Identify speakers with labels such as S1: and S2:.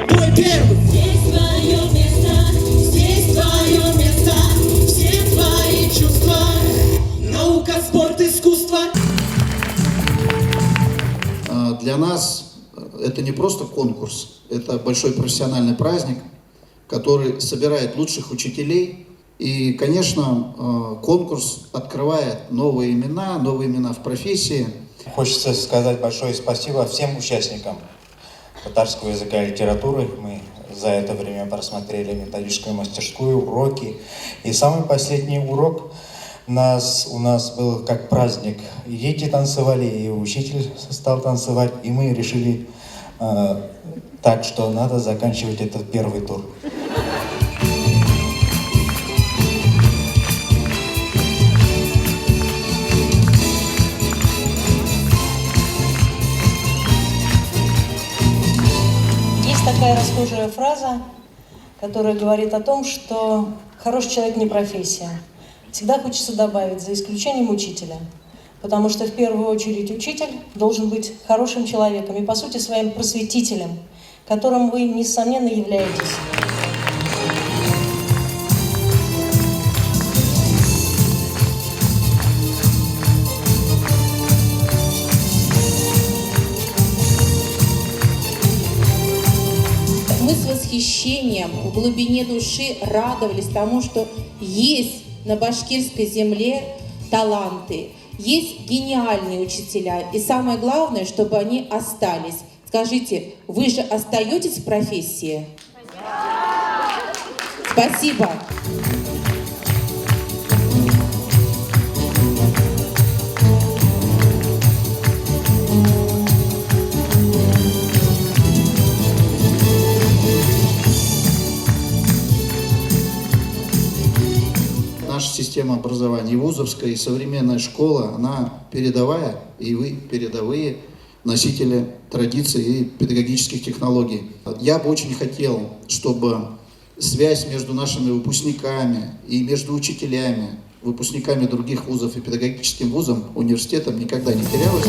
S1: Твой первый.
S2: Здесь твое место, здесь твое место, все твои чувства.
S1: Наука, спорт, искусство.
S3: Для нас это не просто конкурс, это большой профессиональный праздник, который собирает лучших учителей. И, конечно, конкурс открывает новые имена в профессии.
S4: Хочется сказать большое спасибо всем участникам татарского языка и литературы. Мы за это время просмотрели методическую мастерскую, уроки. И самый последний урок у нас был как праздник. И дети танцевали, и учитель стал танцевать. И мы решили так, что надо заканчивать этот первый тур.
S5: Такая расхожая фраза, которая говорит о том, что хороший человек не профессия. Всегда хочется добавить, за исключением учителя. Потому что в первую очередь учитель должен быть хорошим человеком и, по сути, своим просветителем, которым вы, несомненно, являетесь.
S6: Мы с восхищением в глубине души радовались тому, что есть на башкирской земле таланты, есть гениальные учителя. И самое главное, чтобы они остались. Скажите, вы же остаетесь в профессии? Спасибо.
S3: Наша система образования, и вузовская, и современная школа, она передовая, и вы передовые носители традиций и педагогических технологий. Я бы очень хотел, чтобы связь между нашими выпускниками и между учителями, выпускниками других вузов и педагогическим вузом, университетом никогда не терялась.